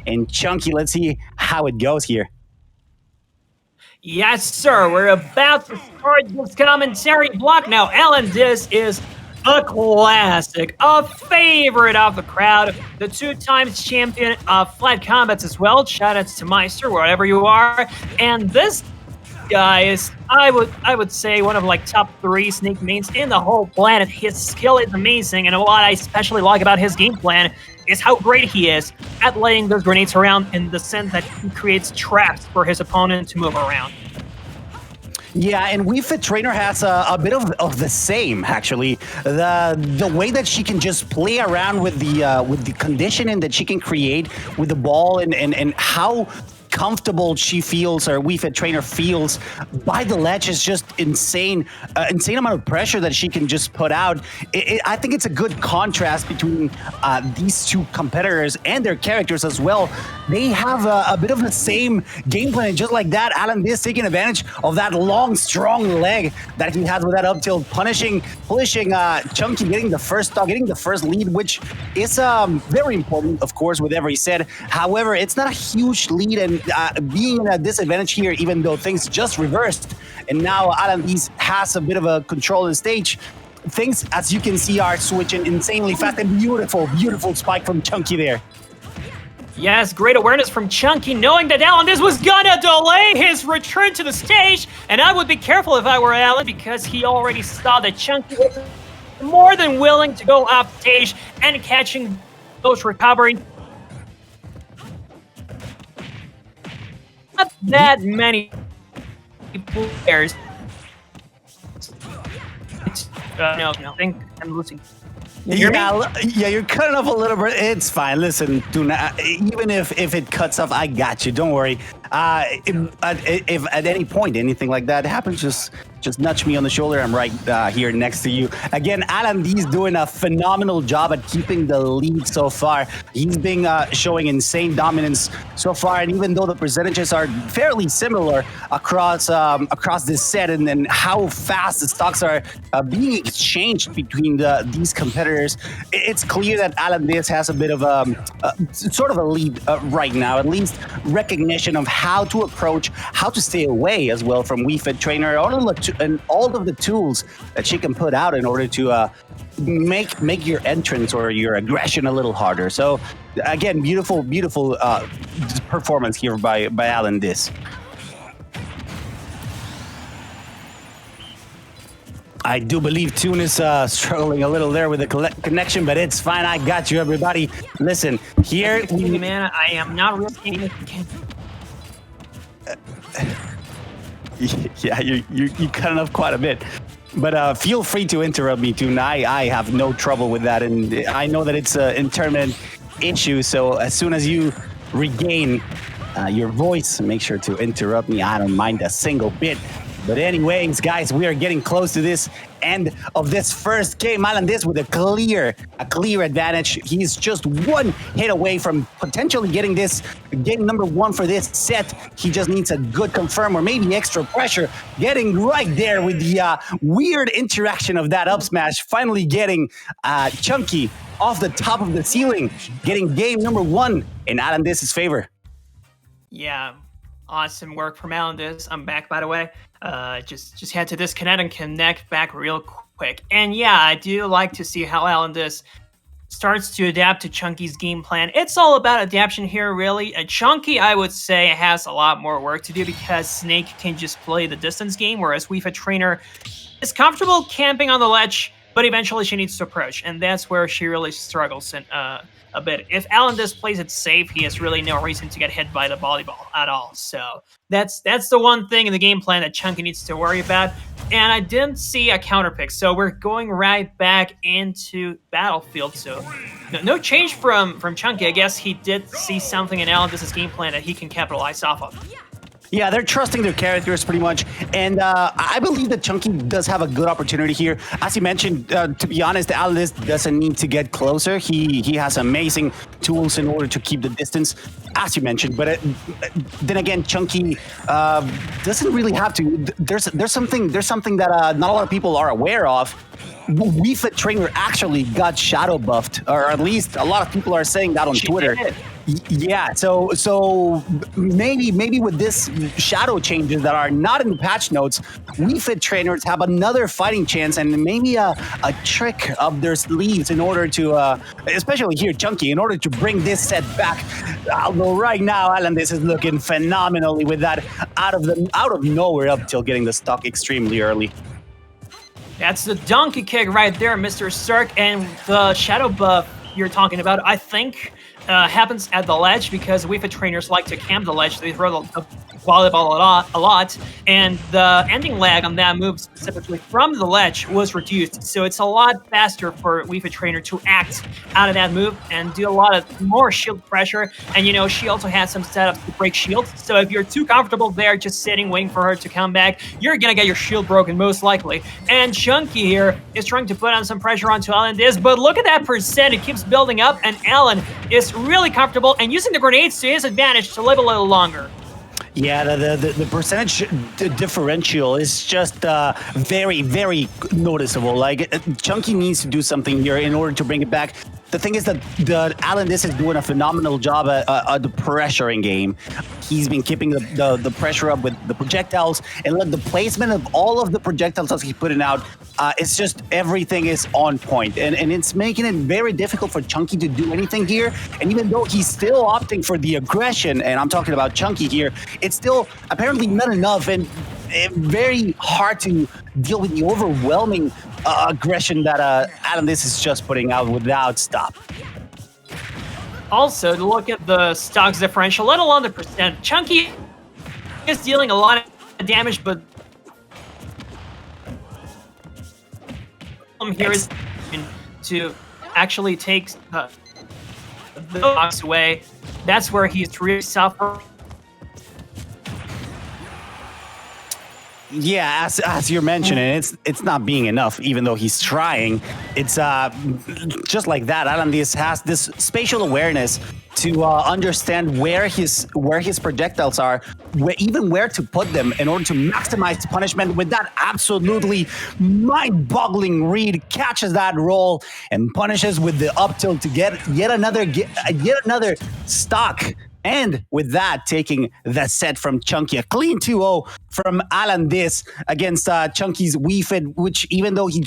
and Chunky. Let's see how it goes here. Yes, sir. We're about to start this commentary block now. AlanDiss is a classic, a favorite of the crowd, the 2 times champion of flat combats as well. Shoutouts to Meister, wherever you are. And this guy is, I would say, one of like top 3 Snake mains in the whole planet. His skill is amazing, and what I especially like about his game plan is how great he is at laying those grenades around in the sense that he creates traps for his opponent to move around. Yeah, and Wii Fit Trainer has a bit of the same, actually. The way that she can just play around with the conditioning that she can create with the ball, and how comfortable she feels, or Wii Fit Trainer feels by the ledge is just insane. Insane amount of pressure that she can just put out. I think it's a good contrast between these 2 competitors and their characters as well. They have a bit of the same game plan, and just like that, AlanDiss taking advantage of that long, strong leg that he has with that up tilt, pushing Chunky, getting the first stock, getting the first lead, which is very important, of course, with every set. However, it's not a huge lead, and being at a disadvantage here, even though things just reversed, and now AlanDiss has a bit of a control in stage. Things, as you can see, are switching insanely fast, and beautiful spike from Chunky there. Yes, great awareness from Chunky, knowing that AlanDiss was gonna delay his return to the stage, and I would be careful if I were Alan, because he already saw that Chunky was more than willing to go off stage and catching those recoveries. Not that many players. No, I think I'm losing. Yeah, you're cutting off a little bit. It's fine. Listen, do not, even if it cuts off, I got you. Don't worry. If at any point anything like that happens, just nudge me on the shoulder. I'm right here next to you. Again, AlanDiss doing a phenomenal job at keeping the lead so far. He's been showing insane dominance so far, and even though the percentages are fairly similar across this set, and how fast the stocks are being exchanged between these competitors, it's clear that AlanDiss has a bit of sort of a lead right now. At least recognition of how to approach, how to stay away as well from Wii Fit Trainer, and all of the tools that she can put out in order to make your entrance or your aggression a little harder. So again, beautiful performance here by AlanDiss. I do believe Toon is struggling a little there with the connection, but it's fine. I got you, everybody. Listen, here... Man, I am not risking anything. Yeah, you cut it off quite a bit. But feel free to interrupt me, Toon. I have no trouble with that, and I know that it's an intermittent issue, so as soon as you regain your voice, make sure to interrupt me. I don't mind a single bit. But anyways, guys, we are getting close to this end of this first game. AlanDiss with a clear advantage. He's just 1 hit away from potentially getting this game number 1 for this set. He just needs a good confirm or maybe extra pressure. Getting right there with the weird interaction of that up smash. Finally getting Chunky off the top of the ceiling. Getting game number 1 in AlanDiss's favor. Yeah, awesome work from AlanDiss. I'm back, by the way. Just had to disconnect and connect back real quick. And yeah, I do like to see how AlanDiss starts to adapt to Chunky's game plan. It's all about adaptation here, really. Chunky, I would say, has a lot more work to do because Snake can just play the distance game, whereas Wii Fit Trainer is comfortable camping on the ledge, but eventually she needs to approach, and that's where she really struggles a bit. If AlanDiss plays it safe, he has really no reason to get hit by the volleyball at all. So that's the one thing in the game plan that Chunky needs to worry about. And I didn't see a counter pick, so we're going right back into Battlefield. So no change from Chunky. I guess he did see something in AlanDiss's game plan that he can capitalize off of. Yeah, they're trusting their characters pretty much, and I believe that Chunky does have a good opportunity here. As you mentioned, to be honest, AlanDiss doesn't need to get closer. He has amazing tools in order to keep the distance, as you mentioned. But then again, Chunky doesn't really have to. There's something that not a lot of people are aware of. Wii Fit Trainer actually got shadow buffed, or at least a lot of people are saying that on Twitter. Yeah, so maybe with this shadow changes that are not in the patch notes, we fit trainers have another fighting chance and maybe a trick up their sleeves in order to, especially here, Chunky, in order to bring this set back. Although right now, AlanDiss is looking phenomenally with that out of nowhere up till getting the stock extremely early. That's the donkey kick right there, Mr. Cirque, and the shadow buff you're talking about, I think, happens at the ledge because Wii Fit trainers like to camp the ledge. They throw the volleyball a lot, and the ending lag on that move specifically from the ledge was reduced. So it's a lot faster for Wii Fit trainer to act out of that move and do a lot of more shield pressure. And you know, she also has some setups to break shield. So if you're too comfortable there just sitting waiting for her to come back, you're gonna get your shield broken most likely. And Chunky here is trying to put on some pressure onto AlanDiss, but look at that percent. It keeps building up, and Alan is really comfortable and using the grenades to his advantage to live a little longer. Yeah, the percentage differential is just very, very noticeable. Like, Chunky needs to do something here in order to bring it back. The thing is that AlanDiss is doing a phenomenal job at the pressuring game. He's been keeping the pressure up with the projectiles, and look, the placement of all of the projectiles that he's putting out, it's just everything is on point, and it's making it very difficult for Chunky to do anything here. And even though he's still opting for the aggression, and I'm talking about Chunky here, it's still apparently not enough, and very hard to deal with the overwhelming aggression that AlanDiss is just putting out without stop. Also, to look at the stocks differential, let alone the percent, Chunky is dealing a lot of damage, but here is to actually take the stocks away. That's where he's really suffering. Yeah, as you're mentioning, it's not being enough. Even though he's trying, it's just like that. AlanDiss has this spatial awareness to understand where his projectiles are, even where to put them in order to maximize punishment. With that absolutely mind-boggling read, catches that roll and punishes with the up tilt to get yet another stock. And with that, taking the set from Chunky, a clean 2-0 from AlanDiss against Chunky's Wii Fit, which even though he